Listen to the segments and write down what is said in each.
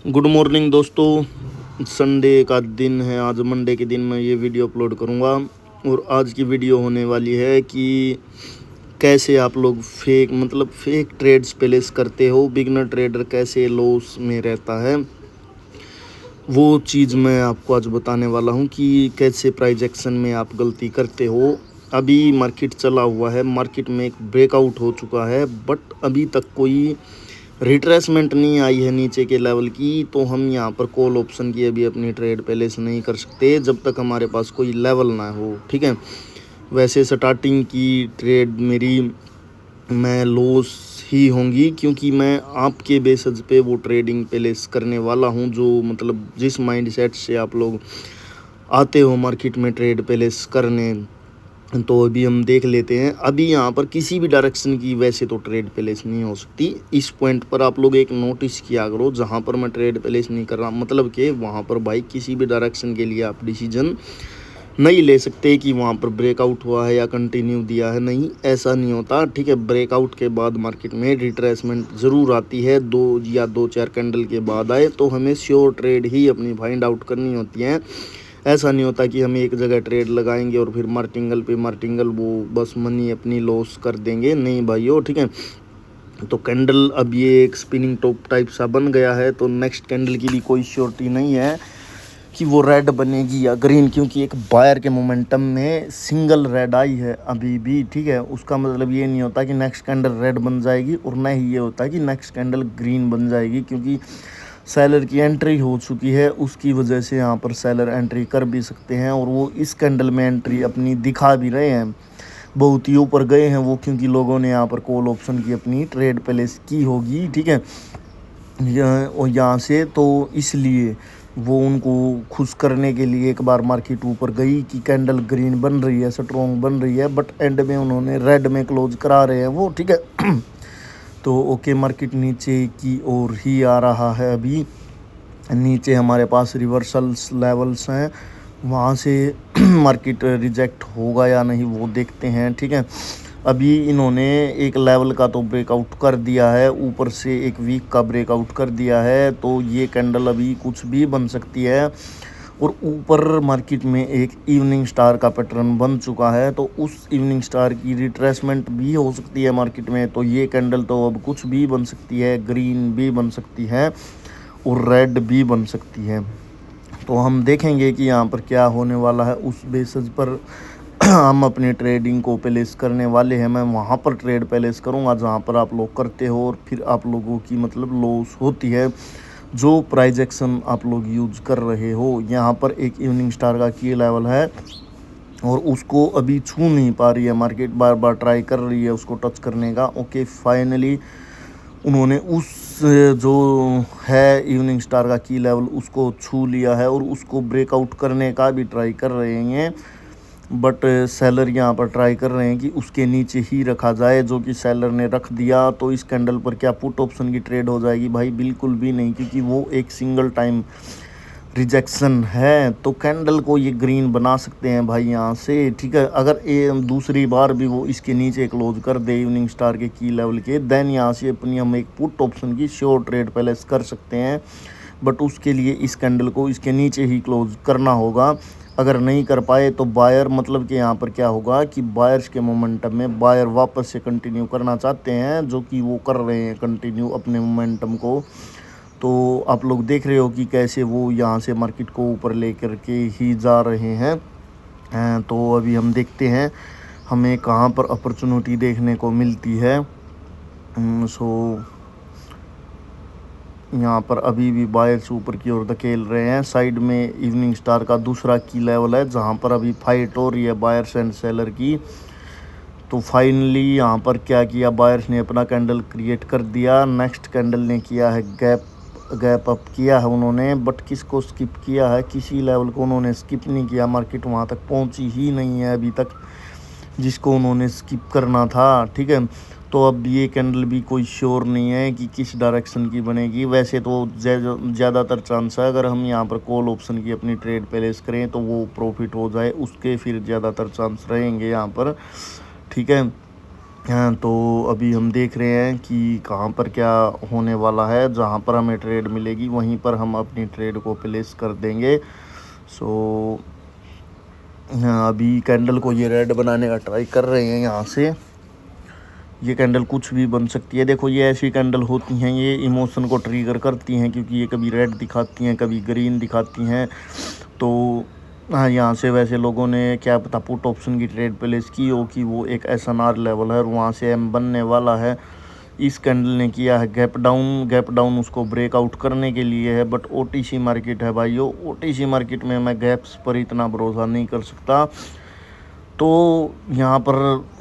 Good morning दोस्तों। Sunday का दिन है, आज मंडे के दिन मैं ये वीडियो अपलोड करूँगा। और आज की वीडियो होने वाली है कि कैसे आप लोग फेक ट्रेड्स प्लेस करते हो, बिगनर ट्रेडर कैसे लॉस में रहता है, वो चीज़ मैं आपको आज बताने वाला हूँ कि कैसे प्राइस एक्शन में आप गलती करते हो। अभी मार्केट चला हुआ है, मार्केट में एक ब्रेकआउट हो चुका है, बट अभी तक कोई रिट्रेसमेंट नहीं आई है नीचे के लेवल की। तो हम यहाँ पर कॉल ऑप्शन की अभी अपनी ट्रेड प्लेस नहीं कर सकते जब तक हमारे पास कोई लेवल ना हो, ठीक है। वैसे स्टार्टिंग की ट्रेड मेरी मैं लॉस ही होंगी, क्योंकि मैं आपके बेसिस पे वो ट्रेडिंग प्लेस करने वाला हूँ, जो जिस माइंडसेट से आप लोग आते हो मार्केट में ट्रेड प्लेस करने। तो अभी हम देख लेते हैं। अभी यहाँ पर किसी भी डायरेक्शन की वैसे तो ट्रेड प्लेस नहीं हो सकती। इस पॉइंट पर आप लोग एक नोटिस किया करो, जहाँ पर मैं ट्रेड प्लेस नहीं कर रहा, मतलब कि वहाँ पर भाई किसी भी डायरेक्शन के लिए आप डिसीजन नहीं ले सकते कि वहाँ पर ब्रेकआउट हुआ है या कंटिन्यू दिया है। नहीं, ऐसा नहीं होता, ठीक है। ब्रेकआउट के बाद मार्केट में रिट्रेसमेंट ज़रूर आती है, 2 या 4 कैंडल के बाद आए तो हमें श्योर ट्रेड ही अपनी फाइंड आउट करनी होती है। ऐसा नहीं होता कि हम एक जगह ट्रेड लगाएंगे और फिर मार्टिंगल वो बस मनी अपनी लॉस कर देंगे। नहीं भाइयों, ठीक है। तो कैंडल अब ये एक स्पिनिंग टॉप टाइप सा बन गया है, तो नेक्स्ट कैंडल की भी कोई श्योरिटी नहीं है कि वो रेड बनेगी या ग्रीन, क्योंकि एक बायर के मोमेंटम में सिंगल रेड आई है अभी भी, ठीक है। उसका मतलब ये नहीं होता कि नेक्स्ट कैंडल रेड बन जाएगी, और न ही ये होता कि नेक्स्ट कैंडल ग्रीन बन जाएगी, क्योंकि सेलर की एंट्री हो चुकी है। उसकी वजह से यहाँ पर सेलर एंट्री कर भी सकते हैं, और वो इस कैंडल में एंट्री अपनी दिखा भी रहे हैं। बहुत ही ऊपर गए हैं वो, क्योंकि लोगों ने यहाँ पर कॉल ऑप्शन की अपनी ट्रेड प्लेस की होगी, ठीक है। यहाँ से तो इसलिए वो उनको खुश करने के लिए एक बार मार्केट ऊपर गई कि कैंडल ग्रीन बन रही है, स्ट्रॉन्ग बन रही है, बट एंड में उन्होंने रेड में क्लोज करा रहे हैं वो, ठीक है। तो ओके, मार्केट नीचे की ओर ही आ रहा है। अभी नीचे हमारे पास रिवर्सल्स लेवल्स हैं, वहाँ से मार्केट रिजेक्ट होगा या नहीं वो देखते हैं, ठीक है। अभी इन्होंने एक लेवल का तो ब्रेकआउट कर दिया है, ऊपर से एक वीक का ब्रेकआउट कर दिया है, तो ये कैंडल अभी कुछ भी बन सकती है। और ऊपर मार्केट में एक इवनिंग स्टार का पैटर्न बन चुका है, तो उस इवनिंग स्टार की रिट्रेसमेंट भी हो सकती है मार्केट में। तो ये कैंडल तो अब कुछ भी बन सकती है, ग्रीन भी बन सकती है और रेड भी बन सकती है। तो हम देखेंगे कि यहाँ पर क्या होने वाला है, उस बेसिस पर हम अपनी ट्रेडिंग को प्लेस करने वाले हैं। मैं वहाँ पर ट्रेड प्लेस करूँगा जहाँ पर आप लोग करते हो, और फिर आप लोगों की लॉस होती है जो प्राइस एक्शन आप लोग यूज कर रहे हो। यहाँ पर एक इवनिंग स्टार का की लेवल है, और उसको अभी छू नहीं पा रही है मार्केट, बार बार ट्राई कर रही है उसको टच करने का। ओके, फाइनली उन्होंने उस जो है इवनिंग स्टार का की लेवल उसको छू लिया है, और उसको ब्रेकआउट करने का भी ट्राई कर रहे हैं। बट सेलर यहाँ पर ट्राई कर रहे हैं कि उसके नीचे ही रखा जाए, जो कि सेलर ने रख दिया। तो इस कैंडल पर क्या पुट ऑप्शन की ट्रेड हो जाएगी? भाई बिल्कुल भी नहीं, क्योंकि वो एक सिंगल टाइम रिजेक्शन है। तो कैंडल को ये ग्रीन बना सकते हैं भाई यहाँ से, ठीक है। अगर ये दूसरी बार भी वो इसके नीचे क्लोज कर दे इवनिंग स्टार के की लेवल के, देन यहाँ से अपनी हम एक पुट ऑप्शन की श्योर ट्रेड प्लेस कर सकते हैं। बट उसके लिए इस कैंडल को इसके नीचे ही क्लोज करना होगा। अगर नहीं कर पाए तो बायर, कि यहाँ पर क्या होगा कि बायर्स के मोमेंटम में बायर वापस से कंटिन्यू करना चाहते हैं, जो कि वो कर रहे हैं कंटिन्यू अपने मोमेंटम को। तो आप लोग देख रहे हो कि कैसे वो यहाँ से मार्केट को ऊपर लेकर के ही जा रहे हैं। तो अभी हम देखते हैं हमें कहाँ पर अपॉर्चुनिटी देखने को मिलती है। सो यहाँ पर अभी भी बायर्स ऊपर की ओर धकेल रहे हैं। साइड में इवनिंग स्टार का दूसरा की लेवल है, जहाँ पर अभी फाइट हो रही है बायर्स एंड सेलर की। तो फाइनली यहाँ पर क्या किया, बायर्स ने अपना कैंडल क्रिएट कर दिया। नेक्स्ट कैंडल ने किया है गैप अप किया है उन्होंने, बट किसको स्किप किया है? किसी लेवल को उन्होंने स्किप नहीं किया। मार्केट वहाँ तक पहुँची ही नहीं है अभी तक जिसको उन्होंने स्किप करना था, ठीक है। तो अब ये कैंडल भी कोई श्योर नहीं है कि किस डायरेक्शन की बनेगी। वैसे तो ज़्यादातर चांस है अगर हम यहाँ पर कॉल ऑप्शन की अपनी ट्रेड प्लेस करें तो वो प्रॉफिट हो जाए, उसके फिर ज़्यादातर चांस रहेंगे यहाँ पर, ठीक है। हाँ, तो अभी हम देख रहे हैं कि कहाँ पर क्या होने वाला है। जहाँ पर हमें ट्रेड मिलेगी वहीं पर हम अपनी ट्रेड को प्लेस कर देंगे। सो हाँ, अभी कैंडल को ये रेड बनाने का ट्राई कर रहे हैं। यहाँ से ये कैंडल कुछ भी बन सकती है। देखो ये ऐसी कैंडल होती हैं, ये इमोशन को ट्रिगर करती हैं, क्योंकि ये कभी रेड दिखाती हैं, कभी ग्रीन दिखाती हैं। तो हाँ, यहाँ से वैसे लोगों ने क्या पता पुट ऑप्शन की ट्रेड प्लेस की हो कि वो एक SNR लेवल है और वहाँ से एम बनने वाला है। इस कैंडल ने किया है गैप डाउन उसको ब्रेकआउट करने के लिए है। बट OTC मार्केट है भाइयों, OTC मार्केट में मैं गैप्स पर इतना भरोसा नहीं कर सकता। तो यहाँ पर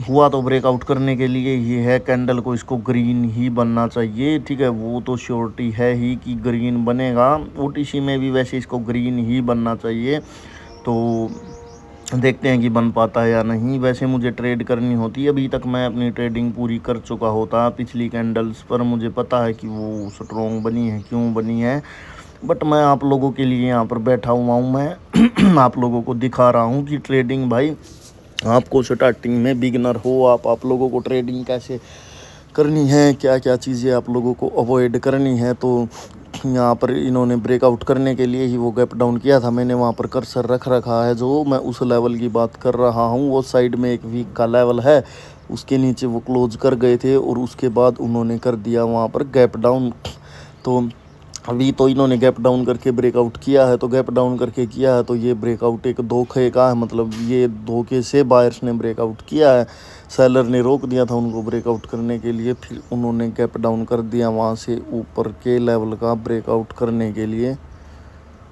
हुआ तो ब्रेकआउट करने के लिए ये है, कैंडल को इसको ग्रीन ही बनना चाहिए। ठीक है, वो तो श्योरिटी है ही कि ग्रीन बनेगा। OTC में भी वैसे इसको ग्रीन ही बनना चाहिए। तो देखते हैं कि बन पाता है या नहीं। वैसे मुझे ट्रेड करनी होती, अभी तक मैं अपनी ट्रेडिंग पूरी कर चुका होता पिछली कैंडल्स पर। मुझे पता है कि वो स्ट्रॉन्ग बनी है, क्यों बनी है। बट मैं आप लोगों के लिए यहाँ पर बैठा हुआ हूँ, मैं आप लोगों को दिखा रहा हूँ कि ट्रेडिंग भाई, आपको स्टार्टिंग में बिगिनर हो आप लोगों को ट्रेडिंग कैसे करनी है, क्या क्या चीज़ें आप लोगों को अवॉइड करनी है। तो यहाँ पर इन्होंने ब्रेकआउट करने के लिए ही वो गैप डाउन किया था। मैंने वहाँ पर कर्सर रख रखा है, जो मैं उस लेवल की बात कर रहा हूँ। वो साइड में एक वीक का लेवल है, उसके नीचे वो क्लोज कर गए थे और उसके बाद उन्होंने कर दिया वहाँ पर गैप डाउन। तो अभी तो इन्होंने गैप डाउन करके ब्रेकआउट किया है। तो गैप डाउन करके किया है तो ये ब्रेकआउट एक धोखे का है, मतलब ये धोखे से बायर्स ने ब्रेकआउट किया है। सेलर ने रोक दिया था उनको ब्रेकआउट करने के लिए, फिर उन्होंने गैप डाउन कर दिया वहाँ से ऊपर के लेवल का ब्रेकआउट करने के लिए।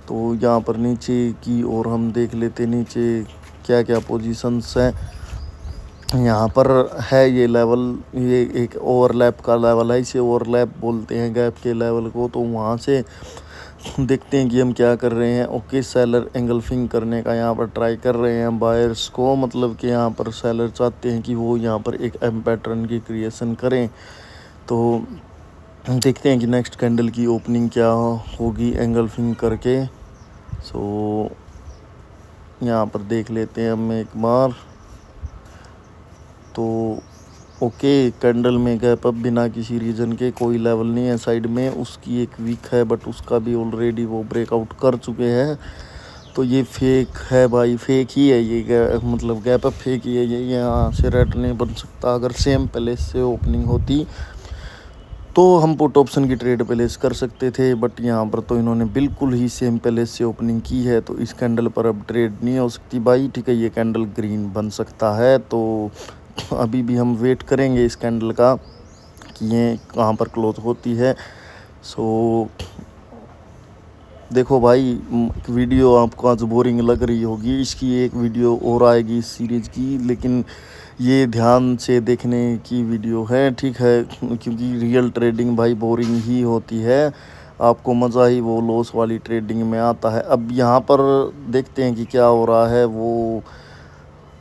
तो यहाँ पर नीचे की और हम देख लेते नीचे क्या क्या पोजीशंस हैं। यहाँ पर है ये लेवल, ये एक ओवरलैप का लेवल है, इसे ओवरलैप बोलते हैं गैप के लेवल को। तो वहाँ से देखते हैं कि हम क्या कर रहे हैं। ओके, सेलर एंगल्फिंग करने का यहाँ पर ट्राई कर रहे हैं बायर्स को, मतलब कि यहाँ पर सेलर चाहते हैं कि वो यहाँ पर एक एम पैटर्न की क्रिएशन करें। तो देखते हैं कि नेक्स्ट कैंडल की ओपनिंग क्या होगी एंगल्फिंग करके। सो यहाँ पर देख लेते हैं हम एक बार। तो ओके, कैंडल में गैप अप बिना किसी रीज़न के, कोई लेवल नहीं है साइड में। उसकी एक वीक है बट उसका भी ऑलरेडी वो ब्रेकआउट कर चुके हैं। तो ये फेक है भाई, फेक ही है ये मतलब गैप अप फेक ही है ये। यहाँ से रेड नहीं बन सकता। अगर सेम प्लेस से ओपनिंग होती तो हम पुट ऑप्शन की ट्रेड प्लेस कर सकते थे, बट यहाँ पर तो इन्होंने बिल्कुल ही सेम प्लेस से ओपनिंग की है। तो इस कैंडल पर अब ट्रेड नहीं हो सकती भाई। ठीक है, ये कैंडल ग्रीन बन सकता है। तो अभी भी हम वेट करेंगे इस कैंडल का कि ये कहाँ पर क्लोज होती है। सो देखो भाई, वीडियो आपको आज बोरिंग लग रही होगी, इसकी एक वीडियो और आएगी इस सीरीज़ की, लेकिन ये ध्यान से देखने की वीडियो है। ठीक है, क्योंकि रियल ट्रेडिंग भाई बोरिंग ही होती है, आपको मज़ा ही वो लॉस वाली ट्रेडिंग में आता है। अब यहाँ पर देखते हैं कि क्या हो रहा है वो।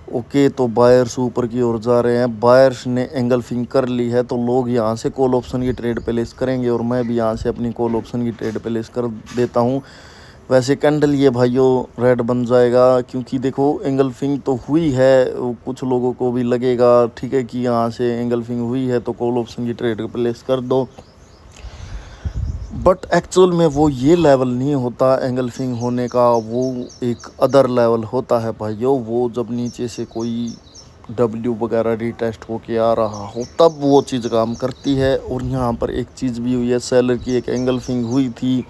ओके, तो बायर्स ऊपर की ओर जा रहे हैं, बायर्स ने एंगल्फिंग कर ली है। तो लोग यहाँ से कॉल ऑप्शन की ट्रेड प्लेस करेंगे और मैं भी यहाँ से अपनी कॉल ऑप्शन की ट्रेड प्लेस कर देता हूँ। वैसे कैंडल ये भाइयों रेड बन जाएगा, क्योंकि देखो एंगल्फिंग तो हुई है। कुछ लोगों को भी लगेगा ठीक है कि यहाँ से एंगल्फिंग हुई है तो कॉल ऑप्शन की ट्रेड प्लेस कर दो, बट एक्चुअल में वो ये लेवल नहीं होता एंगल्फिंग होने का, वो एक अदर लेवल होता है भाइयों। वो जब नीचे से कोई डब्ल्यू वगैरह रिटेस्ट होके आ रहा हो तब वो चीज़ काम करती है। और यहाँ पर एक चीज़ भी हुई है, सेलर की एक एंगल्फिंग हुई थी,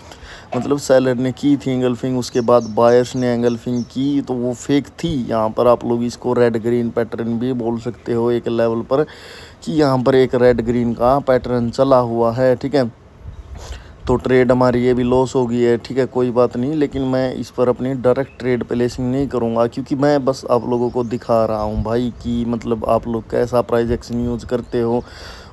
मतलब सेलर ने की थी एंगल्फिंग, उसके बाद बायर्स ने एंगल्फिंग की, तो वो फेक थी। यहाँ पर आप लोग इसको रेड ग्रीन पैटर्न भी बोल सकते हो एक लेवल पर, कि यहाँ पर एक रेड ग्रीन का पैटर्न चला हुआ है। ठीक है, तो ट्रेड हमारी ये भी लॉस हो गई है। ठीक है, कोई बात नहीं, लेकिन मैं इस पर अपनी डायरेक्ट ट्रेड प्लेसिंग नहीं करूँगा, क्योंकि मैं बस आप लोगों को दिखा रहा हूँ भाई कि मतलब आप लोग कैसा प्राइस एक्शन यूज़ करते हो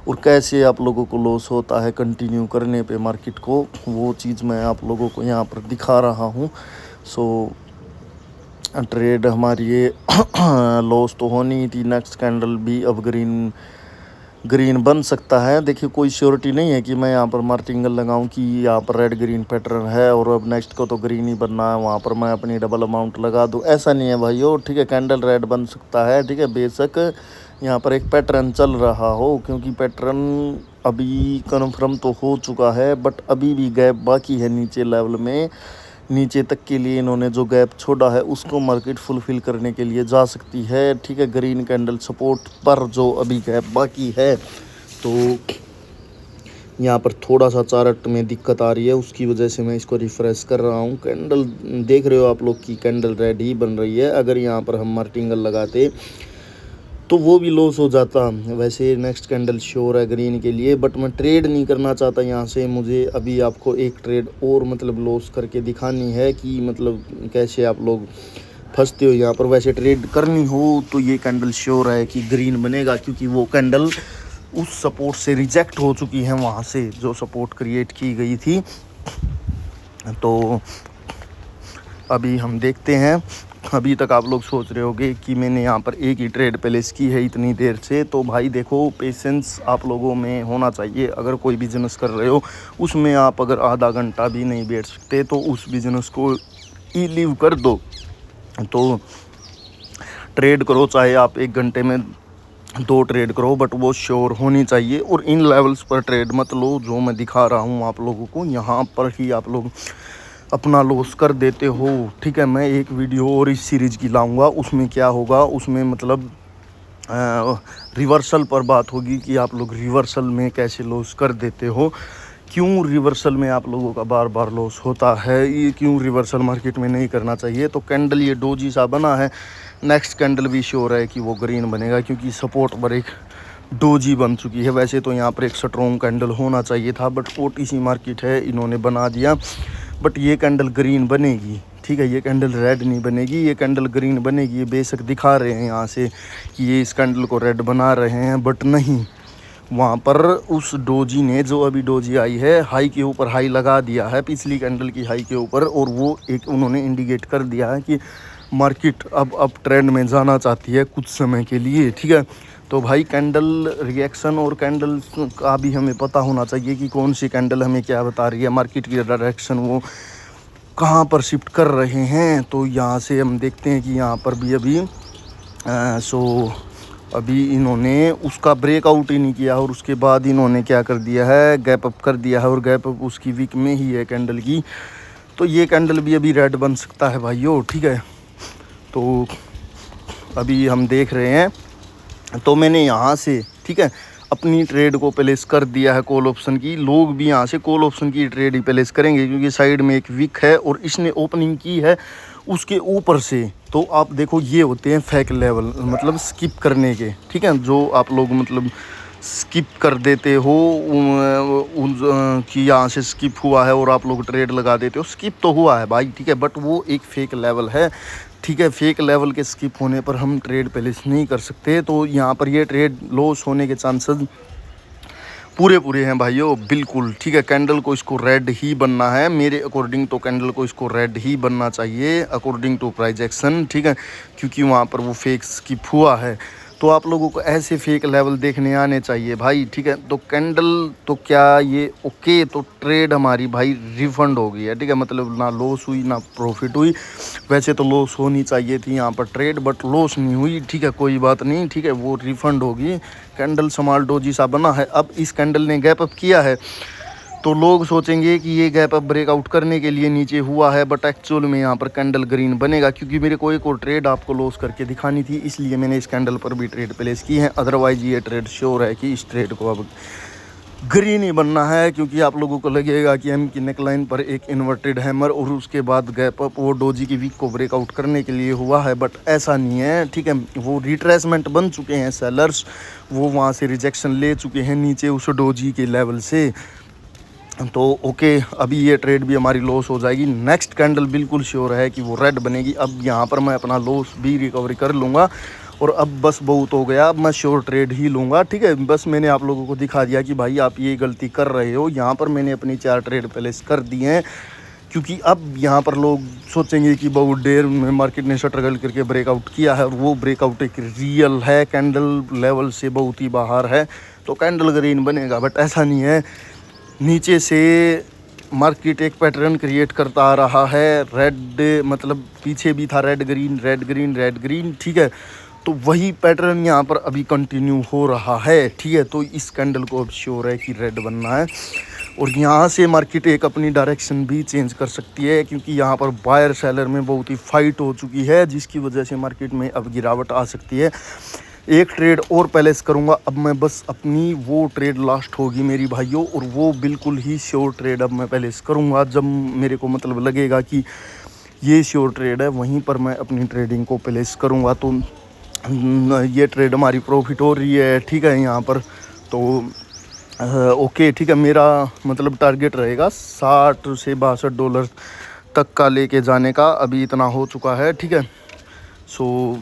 और कैसे आप लोगों को लॉस होता है कंटिन्यू करने पे मार्केट को। वो चीज़ मैं आप लोगों को यहाँ पर दिखा रहा हूँ। सो ट्रेड हमारी ये लॉस तो होनी ही थी। नेक्स्ट कैंडल भी अब ग्रीन बन सकता है। देखिए, कोई श्योरिटी नहीं है कि मैं यहाँ पर मार्टिंगल लगाऊं कि यहाँ पर रेड ग्रीन पैटर्न है और अब नेक्स्ट को तो ग्रीन ही बनना है, वहाँ पर मैं अपनी डबल अमाउंट लगा दूं, ऐसा नहीं है भाइयों। ठीक है, कैंडल रेड बन सकता है, ठीक है, बेशक यहाँ पर एक पैटर्न चल रहा हो, क्योंकि पैटर्न अभी कन्फर्म तो हो चुका है बट अभी भी गैप बाकी है नीचे लेवल में। नीचे तक के लिए इन्होंने जो गैप छोड़ा है उसको मार्केट फुलफिल करने के लिए जा सकती है, ठीक है। ग्रीन कैंडल सपोर्ट पर जो अभी गैप बाकी है, तो यहाँ पर थोड़ा सा चार्ट में दिक्कत आ रही है, उसकी वजह से मैं इसको रिफ्रेश कर रहा हूँ। कैंडल देख रहे हो आप लोग की कैंडल रेड ही बन रही है। अगर यहाँ पर हम मार्टिंगल लगाते तो वो भी लॉस हो जाता। वैसे नेक्स्ट कैंडल श्योर है ग्रीन के लिए, बट मैं ट्रेड नहीं करना चाहता यहाँ से। मुझे अभी आपको एक ट्रेड और मतलब लॉस करके दिखानी है कि मतलब कैसे आप लोग फंसते हो यहाँ पर। वैसे ट्रेड करनी हो तो ये कैंडल श्योर है कि ग्रीन बनेगा, क्योंकि वो कैंडल उस सपोर्ट से रिजेक्ट हो चुकी है, वहाँ से जो सपोर्ट क्रिएट की गई थी। तो अभी हम देखते हैं। अभी तक आप लोग सोच रहे होंगे कि मैंने यहाँ पर एक ही ट्रेड प्लेस की है इतनी देर से, तो भाई देखो पेशेंस आप लोगों में होना चाहिए। अगर कोई बिजनेस कर रहे हो उसमें आप अगर आधा घंटा भी नहीं बैठ सकते तो उस बिजनेस को ही लीव कर दो। तो ट्रेड करो, चाहे आप 1 घंटे में 2 ट्रेड करो, बट वो श्योर होनी चाहिए। और इन लेवल्स पर ट्रेड मत लो जो मैं दिखा रहा हूँ आप लोगों को। यहाँ पर ही आप लोग अपना लॉस कर देते हो, ठीक है। मैं एक वीडियो और इस सीरीज़ की लाऊंगा, उसमें क्या होगा, उसमें मतलब रिवर्सल पर बात होगी कि आप लोग रिवर्सल में कैसे लॉस कर देते हो, क्यों रिवर्सल में आप लोगों का बार बार लॉस होता है, ये क्यों रिवर्सल मार्केट में नहीं करना चाहिए। तो कैंडल ये डोजी सा बना है, नेक्स्ट कैंडल भी श्योर है कि वो ग्रीन बनेगा, क्योंकि सपोर्ट पर एक डोजी बन चुकी है। वैसे तो यहाँ पर एक स्ट्रॉन्ग कैंडल होना चाहिए था, बट ओटीसी मार्केट है, इन्होंने बना दिया। बट ये कैंडल ग्रीन बनेगी, ठीक है। ये कैंडल रेड नहीं बनेगी, ये कैंडल ग्रीन बनेगी। ये बेशक दिखा रहे हैं यहाँ से कि ये इस कैंडल को रेड बना रहे हैं, बट नहीं, वहाँ पर उस डोजी ने, जो अभी डोजी आई है, हाई के ऊपर हाई लगा दिया है, पिछली कैंडल की हाई के ऊपर। और वो एक उन्होंने इंडिकेट कर दिया है कि मार्केट अब ट्रेंड में जाना चाहती है कुछ समय के लिए, ठीक है। तो भाई कैंडल रिएक्शन और कैंडल का भी हमें पता होना चाहिए कि कौन सी कैंडल हमें क्या बता रही है, मार्केट की डायरेक्शन वो कहाँ पर शिफ्ट कर रहे हैं। तो यहाँ से हम देखते हैं कि यहाँ पर भी अभी इन्होंने उसका ब्रेकआउट ही नहीं किया, और उसके बाद इन्होंने क्या कर दिया है, गैप अप कर दिया है। और गैप अप उसकी वीक में ही है कैंडल की। तो ये कैंडल भी अभी रेड बन सकता है भाइयों, ठीक है। तो अभी हम देख रहे हैं। तो मैंने यहाँ से, ठीक है, अपनी ट्रेड को प्लेस कर दिया है कॉल ऑप्शन की। लोग भी यहाँ से कॉल ऑप्शन की ट्रेड ही प्लेस करेंगे, क्योंकि साइड में एक विक है और इसने ओपनिंग की है उसके ऊपर से। तो आप देखो, ये होते हैं फेक लेवल, मतलब स्किप करने के, ठीक है। जो आप लोग मतलब स्किप कर देते हो कि यहाँ से स्किप हुआ है और आप लोग ट्रेड लगा देते हो। स्किप तो हुआ है भाई, ठीक है, बट वो एक फेक लेवल है, ठीक है। फेक लेवल के स्किप होने पर हम ट्रेड प्लेस नहीं कर सकते। तो यहाँ पर ये ट्रेड लॉस होने के चांसेस पूरे हैं भाइयों, बिल्कुल, ठीक है। कैंडल को इसको रेड ही बनना है मेरे अकॉर्डिंग, तो कैंडल को इसको रेड ही बनना चाहिए अकॉर्डिंग टू प्राइस एक्शन, ठीक है, क्योंकि वहाँ पर वो फेक स्किप हुआ है। तो आप लोगों को ऐसे फेक लेवल देखने आने चाहिए भाई, ठीक है। तो कैंडल तो क्या ये ओके, तो ट्रेड हमारी भाई रिफंड हो गई है, ठीक है। मतलब ना लॉस हुई ना प्रॉफिट हुई। वैसे तो लॉस होनी चाहिए थी यहाँ पर ट्रेड, बट लॉस नहीं हुई, ठीक है, कोई बात नहीं, ठीक है, वो रिफंड होगी। कैंडल स्मॉल डोजी सा बना है। अब इस कैंडल ने गैप अप किया है, तो लोग सोचेंगे कि ये गैप अप ब्रेकआउट करने के लिए नीचे हुआ है, बट एक्चुअल में यहाँ पर कैंडल ग्रीन बनेगा, क्योंकि मेरे को एक और ट्रेड आपको लॉस करके दिखानी थी, इसलिए मैंने इस कैंडल पर भी ट्रेड प्लेस की है। अदरवाइज ये ट्रेड श्योर है कि इस ट्रेड को अब ग्रीन ही बनना है, क्योंकि आप लोगों को लगेगा कि एम की नेकलाइन पर एक इन्वर्टेड हैमर और उसके बाद गैप अप वो डोजी की वीक को ब्रेकआउट करने के लिए हुआ है, बट ऐसा नहीं है, ठीक है। वो रिट्रेसमेंट बन चुके हैं सेलर्स, वो वहाँ से रिजेक्शन ले चुके हैं नीचे उस डोजी के लेवल से। तो ओके, अभी ये ट्रेड भी हमारी लॉस हो जाएगी। नेक्स्ट कैंडल बिल्कुल श्योर है कि वो रेड बनेगी। अब यहाँ पर मैं अपना लॉस भी रिकवरी कर लूँगा, और अब बस बहुत हो गया, अब मैं श्योर ट्रेड ही लूँगा, ठीक है। बस मैंने आप लोगों को दिखा दिया कि भाई आप ये गलती कर रहे हो। यहाँ पर मैंने अपनी 4 ट्रेड प्लेस कर दिए हैं, क्योंकि अब यहाँ पर लोग सोचेंगे कि बहुत देर में मार्केट ने स्ट्रगल करके ब्रेकआउट किया है, और वो ब्रेकआउट एक रियल है, कैंडल लेवल से बहुत ही बाहर है, तो कैंडल ग्रीन बनेगा। बट ऐसा नहीं है, नीचे से मार्केट एक पैटर्न क्रिएट करता आ रहा है। रेड मतलब पीछे भी था red green red green red green, ठीक है। तो वही पैटर्न यहाँ पर अभी कंटिन्यू हो रहा है, ठीक है। तो इस कैंडल को अब श्योर है कि रेड बनना है और यहाँ से मार्केट एक अपनी डायरेक्शन भी चेंज कर सकती है, क्योंकि यहाँ पर बायर सेलर में बहुत ही फाइट हो चुकी है, जिसकी वजह से मार्केट में अब गिरावट आ सकती है। एक ट्रेड और प्लेस करूँगा अब मैं, बस अपनी वो ट्रेड लास्ट होगी मेरी भाइयों, और वो बिल्कुल ही श्योर ट्रेड अब मैं प्लेस करूँगा। जब मेरे को मतलब लगेगा कि ये श्योर ट्रेड है, वहीं पर मैं अपनी ट्रेडिंग को प्लेस करूँगा। तो ये ट्रेड हमारी प्रॉफिट हो रही है, ठीक है यहाँ पर। तो ओके, ठीक है, मेरा मतलब टारगेट रहेगा 60 से 62 डॉलर तक का लेके जाने का। अभी इतना हो चुका है, ठीक है। सो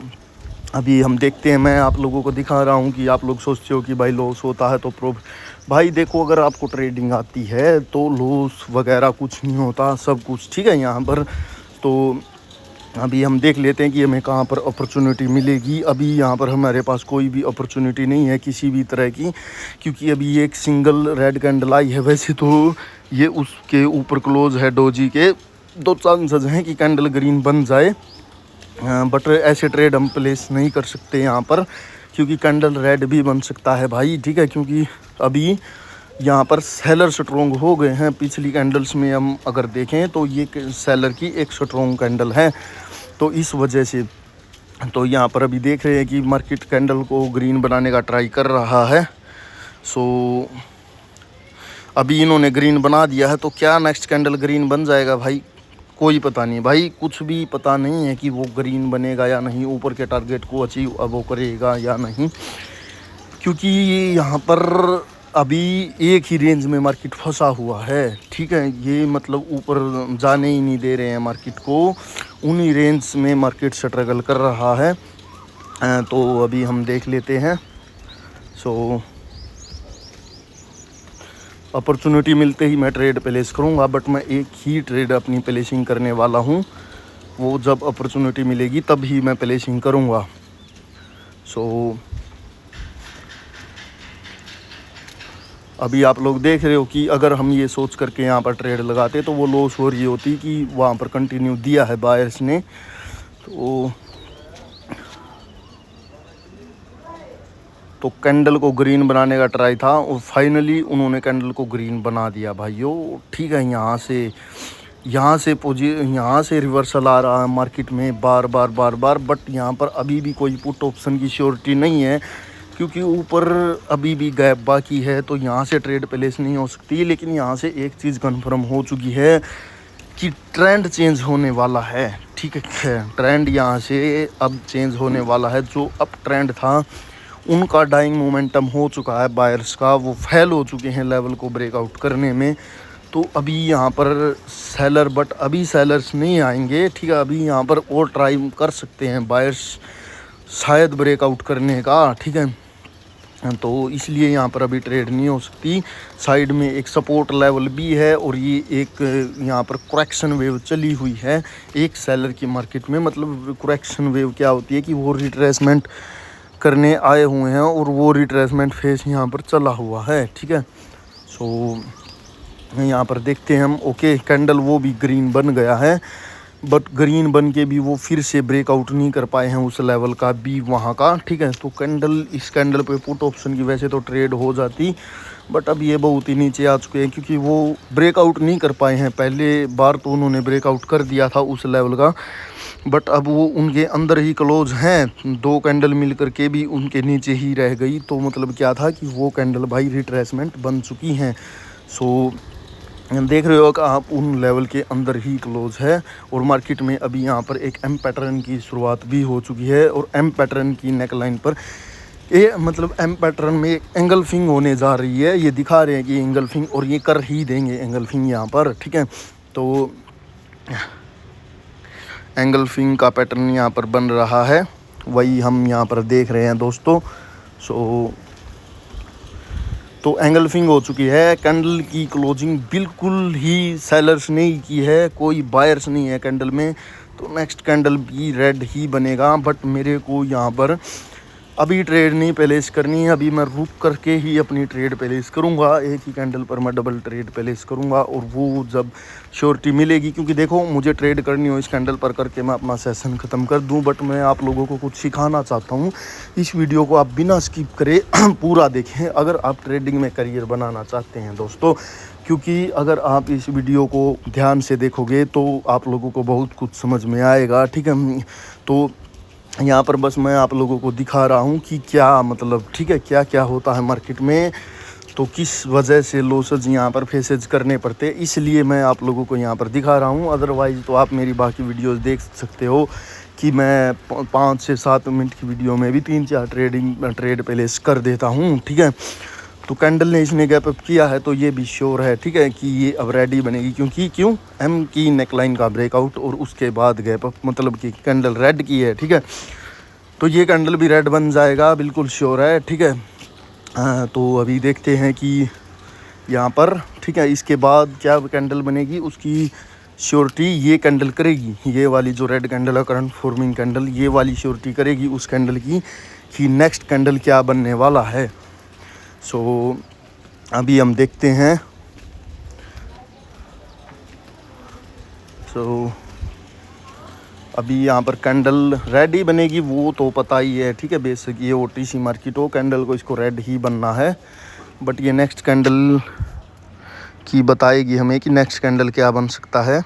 अभी हम देखते हैं, मैं आप लोगों को दिखा रहा हूँ कि आप लोग सोचते हो कि भाई लॉस होता है तो भाई देखो, अगर आपको ट्रेडिंग आती है तो लॉस वगैरह कुछ नहीं होता, सब कुछ ठीक है यहाँ पर। तो अभी हम देख लेते हैं कि हमें कहाँ पर अपॉर्चुनिटी मिलेगी। अभी यहाँ पर हमारे पास कोई भी अपॉर्चुनिटी नहीं है किसी भी तरह की, क्योंकि अभी एक सिंगल रेड कैंडल आई है। वैसे तो ये उसके ऊपर क्लोज है डोजी के, 2 चांसेस हैं कि कैंडल ग्रीन बन जाए, बट ऐसे ट्रेड हम प्लेस नहीं कर सकते यहाँ पर, क्योंकि कैंडल रेड भी बन सकता है भाई, ठीक है। क्योंकि अभी यहाँ पर सेलर स्ट्रॉन्ग हो गए हैं। पिछली कैंडल्स में हम अगर देखें तो ये सेलर की एक स्ट्रॉन्ग कैंडल है, तो इस वजह से तो यहाँ पर अभी देख रहे हैं कि मार्केट कैंडल को ग्रीन बनाने का ट्राई कर रहा है। सो अभी इन्होंने ग्रीन बना दिया है, तो क्या नेक्स्ट कैंडल ग्रीन बन जाएगा भाई, कोई पता नहीं भाई, कुछ भी पता नहीं है कि वो ग्रीन बनेगा या नहीं, ऊपर के टारगेट को अचीव अब वो करेगा या नहीं, क्योंकि यहाँ पर अभी एक ही रेंज में मार्केट फंसा हुआ है, ठीक है। ये मतलब ऊपर जाने ही नहीं दे रहे हैं मार्केट को, उन्हीं रेंज में मार्केट स्ट्रगल कर रहा है। तो अभी हम देख लेते हैं। सो अपॉर्चुनिटी मिलते ही मैं ट्रेड प्लेस करूँगा, बट मैं एक ही ट्रेड अपनी प्लेसिंग करने वाला हूँ, वो जब अपॉर्चुनिटी मिलेगी तब ही मैं प्लेसिंग करूँगा। सो अभी आप लोग देख रहे हो कि अगर हम ये सोच करके यहाँ पर ट्रेड लगाते तो वो लॉस हो रही होती कि वहाँ पर कंटिन्यू दिया है बायर्स ने। तो कैंडल को ग्रीन बनाने का ट्राई था और फाइनली उन्होंने कैंडल को ग्रीन बना दिया भाइयों, ठीक है। यहाँ से रिवर्सल आ रहा है मार्केट में बार बार, बट यहाँ पर अभी भी कोई पुट ऑप्शन की श्योरिटी नहीं है, क्योंकि ऊपर अभी भी गैप बाकी है, तो यहाँ से ट्रेड प्लेस नहीं हो सकती। लेकिन यहाँ से एक चीज़ कंफर्म हो चुकी है कि ट्रेंड चेंज होने वाला है, ठीक है। ट्रेंड यहाँ से अब चेंज होने वाला है। जो अप ट्रेंड था उनका डाइंग मोमेंटम हो चुका है, बायर्स का वो फेल हो चुके हैं लेवल को ब्रेकआउट करने में। तो अभी यहाँ पर सेलर, बट अभी सेलर्स नहीं आएंगे, ठीक है। अभी यहाँ पर और ट्राई कर सकते हैं बायर्स शायद ब्रेकआउट करने का, ठीक है। तो इसलिए यहाँ पर अभी ट्रेड नहीं हो सकती। साइड में एक सपोर्ट लेवल भी है और ये एक यहाँ पर करेक्शन वेव चली हुई है एक सेलर की मार्केट में। मतलब करेक्शन वेव क्या होती है कि वो रिट्रेसमेंट करने आए हुए हैं और वो रिट्रेसमेंट फेस यहाँ पर चला हुआ है, ठीक है। सो यहाँ पर देखते हैं हम। ओके, कैंडल वो भी ग्रीन बन गया है, बट ग्रीन बन के भी वो फिर से ब्रेकआउट नहीं कर पाए हैं उस लेवल का भी वहाँ का, ठीक है। तो इस कैंडल पे पुट ऑप्शन की वैसे तो ट्रेड हो जाती, बट अब ये बहुत ही नीचे आ चुके हैं, क्योंकि वो ब्रेकआउट नहीं कर पाए हैं। पहले बार तो उन्होंने ब्रेकआउट कर दिया था उस लेवल का, बट अब वो उनके अंदर ही क्लोज हैं। 2 कैंडल मिल कर के भी उनके नीचे ही रह गई, तो मतलब क्या था कि वो कैंडल भाई रिट्रेसमेंट बन चुकी हैं। सो देख रहे हो कि आप उन लेवल के अंदर ही क्लोज है। और मार्केट में अभी यहाँ पर एक एम पैटर्न की शुरुआत भी हो चुकी है, और एम पैटर्न की नेक लाइन पर ये मतलब एम पैटर्न में एंगल्फिंग होने जा रही है। ये दिखा रहे हैं कि एंगल्फिंग, और ये कर ही देंगे एंगल्फिंग यहाँ पर, ठीक है। तो एंगल्फिंग का पैटर्न यहाँ पर बन रहा है, वही हम यहाँ पर देख रहे हैं दोस्तों। तो एंगल्फिंग हो चुकी है। कैंडल की क्लोजिंग बिल्कुल ही सेलर्स ने ही की है, कोई बायर्स नहीं है कैंडल में। तो नेक्स्ट कैंडल भी रेड ही बनेगा, बट मेरे को यहाँ पर अभी ट्रेड नहीं प्लेस करनी है, अभी मैं रुक करके ही अपनी ट्रेड प्लेस करूंगा। एक ही कैंडल पर मैं डबल ट्रेड प्लेस करूंगा और वो जब श्योरिटी मिलेगी, क्योंकि देखो मुझे ट्रेड करनी हो इस कैंडल पर करके मैं अपना सेशन ख़त्म कर दूं, बट मैं आप लोगों को कुछ सिखाना चाहता हूं। इस वीडियो को आप बिना स्किप करे पूरा देखें अगर आप ट्रेडिंग में करियर बनाना चाहते हैं दोस्तों, क्योंकि अगर आप इस वीडियो को ध्यान से देखोगे तो आप लोगों को बहुत कुछ समझ में आएगा, ठीक है। तो यहाँ पर बस मैं आप लोगों को दिखा रहा हूँ कि क्या मतलब, ठीक है, क्या क्या होता है मार्केट में, तो किस वजह से लॉसेज यहाँ पर फेसेज करने पड़ते हैं, इसलिए मैं आप लोगों को यहाँ पर दिखा रहा हूँ। अदरवाइज़ तो आप मेरी बाकी वीडियोस देख सकते हो कि मैं 5 से 7 मिनट की वीडियो में भी 3-4 ट्रेड प्लेस कर देता हूँ, ठीक है। तो कैंडल ने इसने गैप अप किया है तो ये भी श्योर है, ठीक है, कि ये अब रेडी बनेगी, क्योंकि क्यों एम की नेकलाइन का ब्रेकआउट और उसके बाद गैप अप, मतलब कि कैंडल रेड की है, ठीक है। तो ये कैंडल भी रेड बन जाएगा, बिल्कुल श्योर है, ठीक है। तो अभी देखते हैं कि यहाँ पर, ठीक है, इसके बाद क्या कैंडल बनेगी उसकी श्योरिटी ये कैंडल करेगी। ये वाली जो रेड कैंडल है करंट फॉर्मिंग कैंडल, ये वाली श्योरिटी करेगी उस कैंडल की कि नेक्स्ट कैंडल क्या बनने वाला है। सो अभी हम देखते हैं। सो अभी यहाँ पर कैंडल रेड ही बनेगी, वो तो पता ही है, ठीक है। बेसिक ये OTC मार्केट हो, कैंडल को इसको रेड ही बनना है, बट ये नेक्स्ट कैंडल की बताएगी हमें कि नेक्स्ट कैंडल क्या बन सकता है।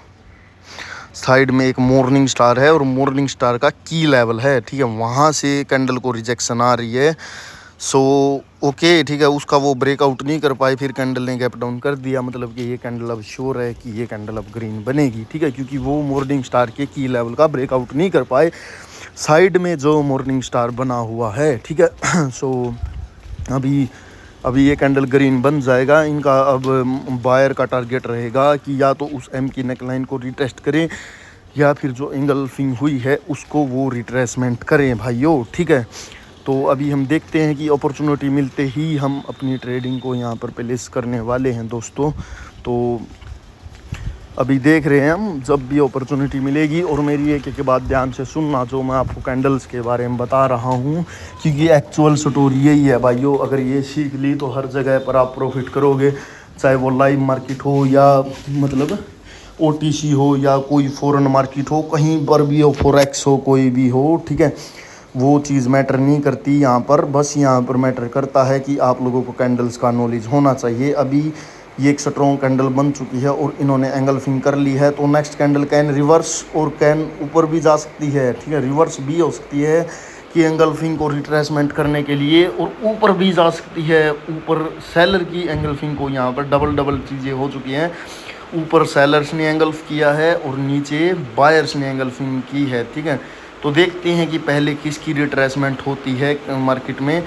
साइड में एक मॉर्निंग स्टार है और मॉर्निंग स्टार का की लेवल है, ठीक है, वहाँ से कैंडल को रिजेक्शन आ रही है। सो ओके, ठीक है, उसका वो ब्रेकआउट नहीं कर पाए, फिर कैंडल ने गैप डाउन कर दिया, मतलब कि ये कैंडल अब श्योर है कि ये कैंडल अब ग्रीन बनेगी, ठीक है, क्योंकि वो मॉर्निंग स्टार के की लेवल का ब्रेकआउट नहीं कर पाए साइड में जो मॉर्निंग स्टार बना हुआ है, ठीक है। सो अभी ये कैंडल ग्रीन बन जाएगा। इनका अब बायर का टारगेट रहेगा कि या तो उस एम की नेकलाइन को रिटेस्ट करें या फिर जो एंगल्फिंग हुई है उसको वो रिट्रेसमेंट करें भाइयों, ठीक है। तो अभी हम देखते हैं कि अपॉर्चुनिटी मिलते ही हम अपनी ट्रेडिंग को यहाँ पर प्लेस करने वाले हैं दोस्तों। तो अभी देख रहे हैं हम, जब भी अपॉर्चुनिटी मिलेगी, और मेरी एक बात ध्यान से सुनना जो मैं आपको कैंडल्स के बारे में बता रहा हूँ, क्योंकि एक्चुअल स्टोरी यही है भाइयों। अगर ये सीख ली तो हर जगह पर आप प्रॉफिट करोगे, चाहे वो लाइव मार्केट हो या मतलब OTC हो या कोई फॉरेन मार्केट हो, कहीं पर भी हो, फॉरेक्स हो, कोई भी हो, ठीक है, वो चीज़ मैटर नहीं करती यहाँ पर। बस यहाँ पर मैटर करता है कि आप लोगों को कैंडल्स का नॉलेज होना चाहिए। अभी ये एक स्ट्रॉन्ग कैंडल बन चुकी है और इन्होंने एंगल्फिंग कर ली है, तो नेक्स्ट कैंडल कैन रिवर्स और कैन ऊपर भी जा सकती है, ठीक है, रिवर्स भी हो सकती है कि एंगल्फिंग को रिट्रेसमेंट करने के लिए, और ऊपर भी जा सकती है। ऊपर सेलर की एंगल्फिंग को यहाँ पर डबल चीज़ें हो चुकी हैं, ऊपर सेलर्स ने एंगल्फ किया है और नीचे बायर्स ने एंगल्फिंग की है, ठीक है। तो देखते हैं कि पहले किसकी रिट्रेसमेंट होती है मार्केट में।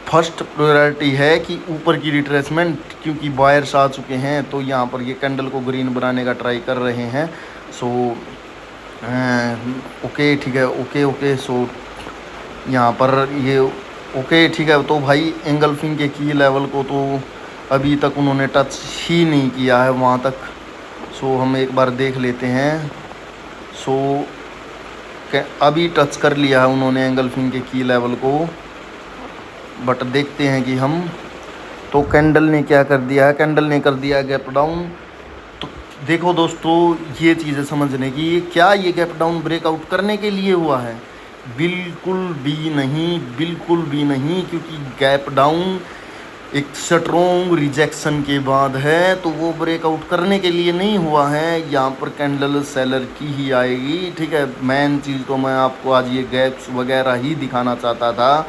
फर्स्ट प्रायोरिटी है कि ऊपर की रिट्रेसमेंट, क्योंकि बायर्स आ चुके हैं, तो यहाँ पर ये कैंडल को ग्रीन बनाने का ट्राई कर रहे हैं। सो ओके, ठीक है, ओके। सो यहाँ पर ये ओके, ठीक है। तो भाई एंगल्फिंग के की लेवल को तो अभी तक उन्होंने टच ही नहीं किया है वहाँ तक। सो हम एक बार देख लेते हैं। सो अभी टच कर लिया है उन्होंने एंगल्फिंग के की लेवल को, बट देखते हैं कि हम, तो कैंडल ने क्या कर दिया है, कैंडल ने कर दिया गैप डाउन। तो देखो दोस्तों, ये चीज़ें समझने की, क्या ये गैप डाउन ब्रेकआउट करने के लिए हुआ है? बिल्कुल भी नहीं, बिल्कुल भी नहीं, क्योंकि गैप डाउन एक स्ट्रॉन्ग रिजेक्शन के बाद है, तो वो ब्रेकआउट करने के लिए नहीं हुआ है। यहाँ पर कैंडल सेलर की ही आएगी, ठीक है। मेन चीज़ तो मैं आपको आज ये गैप्स वगैरह ही दिखाना चाहता था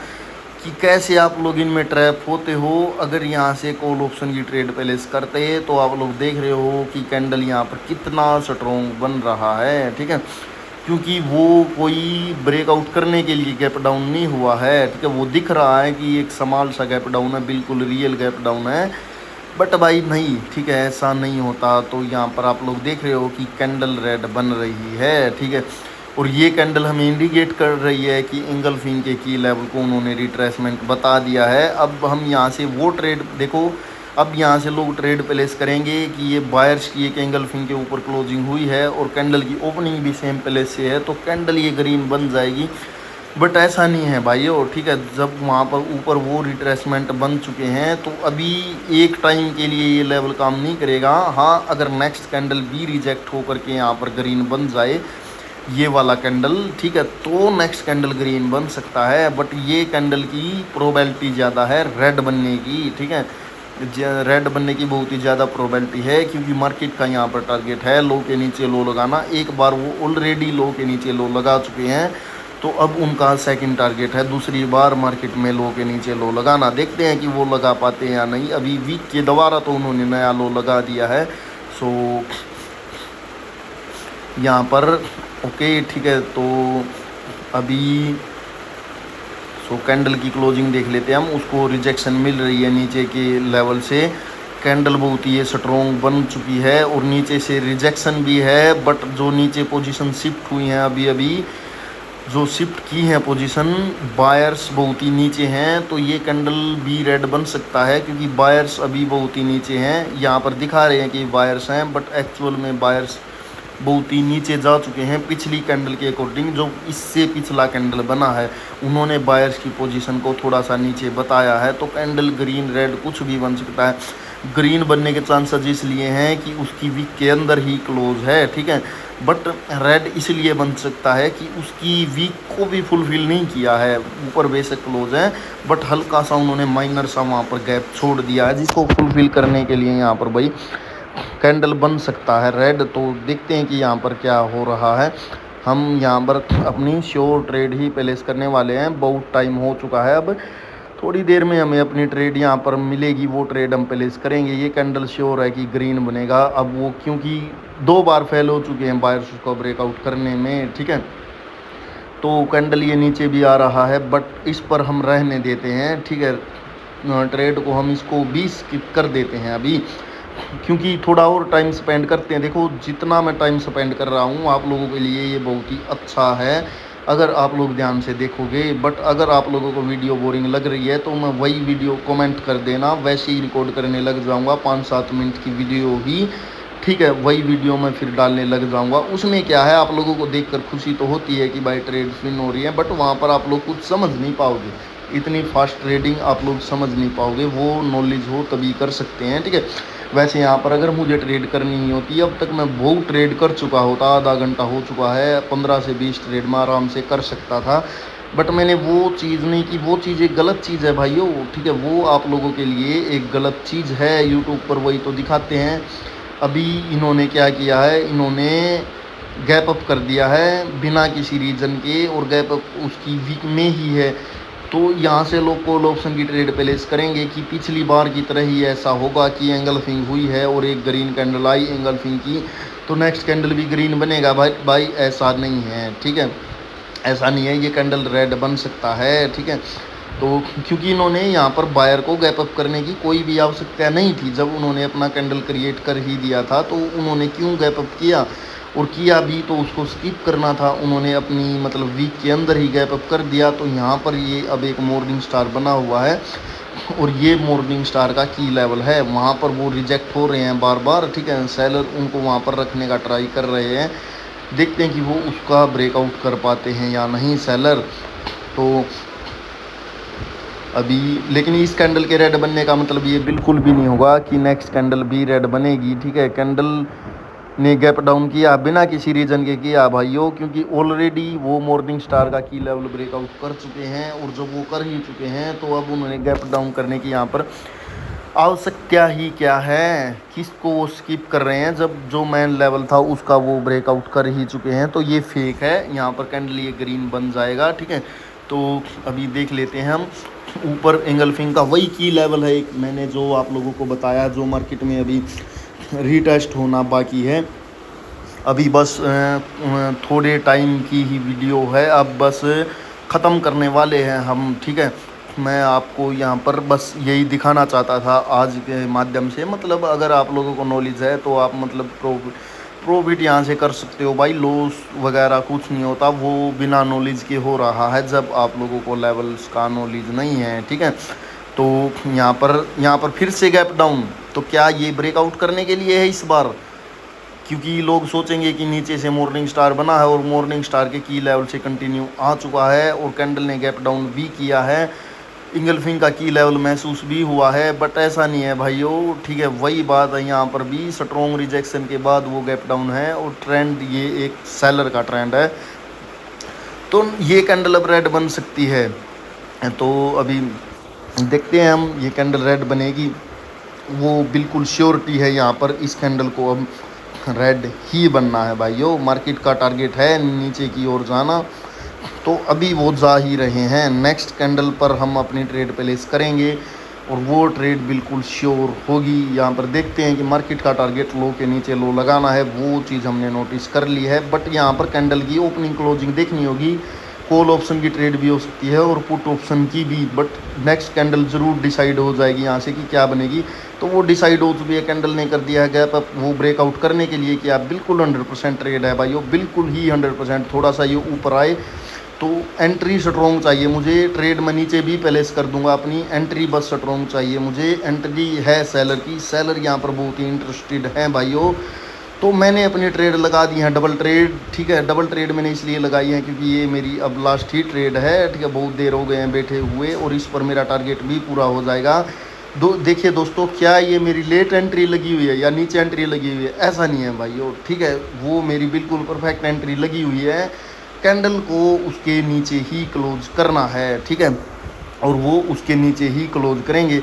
कि कैसे आप लोग इनमें ट्रैप होते हो। अगर यहाँ से कॉल ऑप्शन की ट्रेड प्लेस करते तो आप लोग देख रहे हो कि कैंडल यहाँ पर कितना स्ट्रॉन्ग बन रहा है, ठीक है, क्योंकि वो कोई ब्रेकआउट करने के लिए गैप डाउन नहीं हुआ है, ठीक है। वो दिख रहा है कि एक समाल सा गैप डाउन है, बिल्कुल रियल गैप डाउन है, बट भाई नहीं, ठीक है, ऐसा नहीं होता। तो यहाँ पर आप लोग देख रहे हो कि कैंडल रेड बन रही है, ठीक है, और ये कैंडल हमें इंडिकेट कर रही है कि एंगल्फिंग के की लेवल को उन्होंने रिट्रेसमेंट बता दिया है। अब हम यहाँ से वो ट्रेड देखो, अब यहाँ से लोग ट्रेड प्लेस करेंगे कि ये बायर्स की एक एंगल्फिंग के ऊपर क्लोजिंग हुई है और कैंडल की ओपनिंग भी सेम प्लेस से है, तो कैंडल ये ग्रीन बन जाएगी। बट ऐसा नहीं है भाइयों, ठीक है। जब वहाँ पर ऊपर वो रिट्रेसमेंट बन चुके हैं तो अभी एक टाइम के लिए ये लेवल काम नहीं करेगा। हाँ, अगर नेक्स्ट कैंडल भी रिजेक्ट होकर के यहाँ पर ग्रीन बन जाए ये वाला कैंडल, ठीक है, तो नेक्स्ट कैंडल ग्रीन बन सकता है। बट ये कैंडल की प्रोबेबिलिटी ज़्यादा है रेड बनने की, ठीक है। रेड बनने की बहुत ही ज़्यादा प्रोबेबिलिटी है, क्योंकि मार्केट का यहाँ पर टारगेट है लो के नीचे लो लगाना। एक बार वो ऑलरेडी लो के नीचे लो लगा चुके हैं, तो अब उनका सेकंड टारगेट है दूसरी बार मार्केट में लो के नीचे लो लगाना। देखते हैं कि वो लगा पाते हैं या नहीं। अभी वीक के दोबारा तो उन्होंने नया लो लगा दिया है। सो यहाँ पर ओके, ठीक है। तो अभी कैंडल की क्लोजिंग देख लेते हैं हम। उसको रिजेक्शन मिल रही है नीचे के लेवल से। कैंडल बहुत ही स्ट्रॉन्ग बन चुकी है और नीचे से रिजेक्शन भी है। बट जो नीचे पोजीशन शिफ्ट हुई हैं अभी अभी जो शिफ्ट की हैं पोजीशन, बायर्स बहुत ही नीचे हैं, तो ये कैंडल भी रेड बन सकता है, क्योंकि बायर्स अभी बहुत ही नीचे हैं। यहाँ पर दिखा रहे हैं कि बायर्स हैं, बट एक्चुअल में बायर्स बहुत ही नीचे जा चुके हैं। पिछली कैंडल के अकॉर्डिंग जो इससे पिछला कैंडल बना है उन्होंने बायर्स की पोजीशन को थोड़ा सा नीचे बताया है। तो कैंडल ग्रीन रेड कुछ भी बन सकता है। ग्रीन बनने के चांसेस इसलिए हैं कि उसकी वीक के अंदर ही क्लोज है, ठीक है। बट रेड इसलिए बन सकता है कि उसकी वीक को भी फुलफिल नहीं किया है। ऊपर बेशक क्लोज है बट हल्का सा उन्होंने माइनर सा वहाँ पर गैप छोड़ दिया है, जिसको फुलफिल करने के लिए यहाँ पर भाई कैंडल बन सकता है रेड। तो देखते हैं कि यहाँ पर क्या हो रहा है। हम यहाँ पर अपनी श्योर ट्रेड ही प्लेस करने वाले हैं। बहुत टाइम हो चुका है, अब थोड़ी देर में हमें अपनी ट्रेड यहाँ पर मिलेगी, वो ट्रेड हम प्लेस करेंगे। ये कैंडल श्योर है कि ग्रीन बनेगा। अब वो क्योंकि 2 बार फेल हो चुके हैं बायर्स को ब्रेकआउट करने में, ठीक है, तो कैंडल ये नीचे भी आ रहा है, बट इस पर हम रहने देते हैं, ठीक है। ट्रेड को हम इसको 20 स्किप कर देते हैं अभी, क्योंकि थोड़ा और टाइम स्पेंड करते हैं। देखो जितना मैं टाइम स्पेंड कर रहा हूँ आप लोगों के लिए ये बहुत ही अच्छा है अगर आप लोग ध्यान से देखोगे। बट अगर आप लोगों को वीडियो बोरिंग लग रही है तो मैं वही वीडियो कमेंट कर देना, वैसे ही रिकॉर्ड करने लग जाऊँगा 5-7 मिनट की वीडियो ही, ठीक है। वही वीडियो मैं फिर डालने लग जाऊँगा। उसमें क्या है, आप लोगों को देखकर खुशी तो होती है कि भाई ट्रेड विन हो रही है, बट वहाँ पर आप लोग कुछ समझ नहीं पाओगे। इतनी फास्ट ट्रेडिंग आप लोग समझ नहीं पाओगे, वो नॉलेज हो तभी कर सकते हैं, ठीक है। वैसे यहाँ पर अगर मुझे ट्रेड करनी ही होती अब तक मैं बहुत ट्रेड कर चुका होता। आधा घंटा हो चुका है, 15 से 20 ट्रेड में आराम से कर सकता था, बट मैंने वो चीज़ नहीं की। वो चीज़ एक गलत चीज़ है भाइयों, ठीक है। वो आप लोगों के लिए एक गलत चीज़ है। यूट्यूब पर वही तो दिखाते हैं। अभी इन्होंने क्या किया है, इन्होंने गैप अप कर दिया है बिना किसी रीज़न के, और गैप अप उसकी वीक में ही है। तो यहाँ से लोग कॉल ऑप्शन की ट्रेड प्लेस करेंगे कि पिछली बार की तरह ही ऐसा होगा कि एंगल्फिंग हुई है और एक ग्रीन कैंडल आई एंगल्फिंग की, तो नेक्स्ट कैंडल भी ग्रीन बनेगा। भाई ऐसा नहीं है, ठीक है, ऐसा नहीं है। ये कैंडल रेड बन सकता है, ठीक है। तो क्योंकि इन्होंने यहाँ पर बायर को गैप अप करने की कोई भी आवश्यकता नहीं थी। जब उन्होंने अपना कैंडल क्रिएट कर ही दिया था तो उन्होंने क्यों गैप अप किया, और किया भी तो उसको स्किप करना था। उन्होंने अपनी मतलब वीक के अंदर ही गैप अप कर दिया। तो यहाँ पर ये अब एक मॉर्निंग स्टार बना हुआ है, और ये मॉर्निंग स्टार का की लेवल है। वहाँ पर वो रिजेक्ट हो रहे हैं बार बार, ठीक है। सेलर उनको वहाँ पर रखने का ट्राई कर रहे हैं। देखते हैं कि वो उसका ब्रेकआउट कर पाते हैं या नहीं सेलर। तो अभी लेकिन इस कैंडल के रेड बनने का मतलब ये बिल्कुल भी नहीं होगा कि नेक्स्ट कैंडल भी रेड बनेगी, ठीक है। कैंडल ने गैप डाउन किया बिना किसी रीज़न के किया भाइयों, क्योंकि ऑलरेडी वो मॉर्निंग स्टार का की लेवल ब्रेकआउट कर चुके हैं, और जब वो कर ही चुके हैं तो अब उन्होंने गैप डाउन करने की यहाँ पर आवश्यकता ही क्या है। किसको वो स्किप कर रहे हैं जब जो मेन लेवल था उसका वो ब्रेकआउट कर ही चुके हैं। तो ये फेक है। यहाँ पर कैंडल ये ग्रीन बन जाएगा, ठीक है। तो अभी देख लेते हैं हम ऊपर एंगल्फिंग का वही की लेवल है एक मैंने जो आप लोगों को बताया, जो मार्केट में अभी रीटेस्ट होना बाकी है। अभी बस थोड़े टाइम की ही वीडियो है, अब बस ख़त्म करने वाले हैं हम, ठीक है। मैं आपको यहाँ पर बस यही दिखाना चाहता था आज के माध्यम से। मतलब अगर आप लोगों को नॉलेज है तो आप मतलब प्रॉफिट यहाँ से कर सकते हो भाई। लॉस वगैरह कुछ नहीं होता, वो बिना नॉलेज के हो रहा है जब आप लोगों को लेवल्स का नॉलेज नहीं है, ठीक है। तो यहाँ पर फिर से गैप डाउन, तो क्या ये ब्रेकआउट करने के लिए है इस बार क्योंकि लोग सोचेंगे कि नीचे से मॉर्निंग स्टार बना है और मॉर्निंग स्टार के की लेवल से कंटिन्यू आ चुका है और कैंडल ने गैप डाउन भी किया है, इंगल्फिंग का की लेवल महसूस भी हुआ है, बट ऐसा नहीं है भाइयों, ठीक है। वही बात है, यहाँ पर भी स्ट्रॉन्ग रिजेक्शन के बाद वो गैप डाउन है और ट्रेंड ये एक सेलर का ट्रेंड है, तो ये कैंडल अब रेड बन सकती है। तो अभी देखते हैं हम, ये कैंडल रेड बनेगी, वो बिल्कुल श्योरिटी है यहाँ पर इस कैंडल को अब रेड ही बनना है भाइयों। मार्केट का टारगेट है नीचे की ओर जाना, तो अभी वो जा ही रहे हैं। नेक्स्ट कैंडल पर हम अपनी ट्रेड प्लेस करेंगे और वो ट्रेड बिल्कुल श्योर होगी। यहाँ पर देखते हैं कि मार्केट का टारगेट लो के नीचे लो लगाना है, वो चीज़ हमने नोटिस कर ली है, बट यहाँ पर कैंडल की ओपनिंग क्लोजिंग देखनी होगी। कॉल ऑप्शन की ट्रेड भी हो सकती है और पुट ऑप्शन की भी, बट नेक्स्ट कैंडल ज़रूर डिसाइड हो जाएगी यहाँ से कि क्या बनेगी। तो वो डिसाइड हो चुकी है, कैंडल ने कर दिया है गैप अप वो ब्रेकआउट करने के लिए कि आप बिल्कुल 100% ट्रेड है भाइयों, बिल्कुल ही 100%। थोड़ा सा ये ऊपर आए तो एंट्री स्ट्रॉन्ग चाहिए मुझे, ट्रेड मैं नीचे भी प्लेस कर दूंगा अपनी, एंट्री बस स्ट्रॉन्ग चाहिए मुझे। एंट्री है सेलर की, सेलर यहाँ पर बहुत ही इंटरेस्टेड हैं भाइयों, तो मैंने अपनी ट्रेड लगा दी है डबल ट्रेड, ठीक है। डबल ट्रेड मैंने इसलिए लगाई है क्योंकि ये मेरी अब लास्ट ही ट्रेड है, ठीक है। बहुत देर हो गए हैं बैठे हुए और इस पर मेरा टारगेट भी पूरा हो जाएगा। देखिए दोस्तों, क्या ये मेरी लेट एंट्री लगी हुई है या नीचे एंट्री लगी हुई है, ऐसा नहीं है भाइयों, ठीक है। वो मेरी बिल्कुल परफेक्ट एंट्री लगी हुई है, कैंडल को उसके नीचे ही क्लोज करना है, ठीक है। और वो उसके नीचे ही क्लोज करेंगे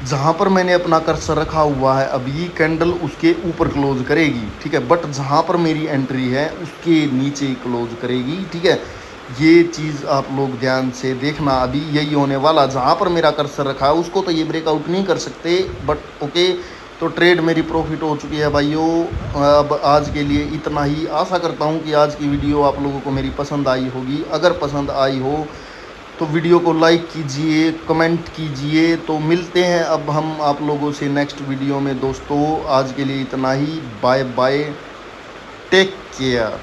जहाँ पर मैंने अपना कर्सर रखा हुआ है, अभी कैंडल उसके ऊपर क्लोज करेगी, ठीक है। बट जहाँ पर मेरी एंट्री है उसके नीचे ही क्लोज करेगी, ठीक है। ये चीज़ आप लोग ध्यान से देखना, अभी यही होने वाला। जहाँ पर मेरा कर्सर रखा है उसको तो ये ब्रेकआउट नहीं कर सकते, बट ओके। तो ट्रेड मेरी प्रॉफिट हो चुकी है भाइयों। अब आज के लिए इतना ही। आशा करता हूँ कि आज की वीडियो आप लोगों को मेरी पसंद आई होगी। अगर पसंद आई हो तो वीडियो को लाइक कीजिए, कमेंट कीजिए। तो मिलते हैं अब हम आप लोगों से नेक्स्ट वीडियो में दोस्तों। आज के लिए इतना ही, बाय बाय, टेक केयर।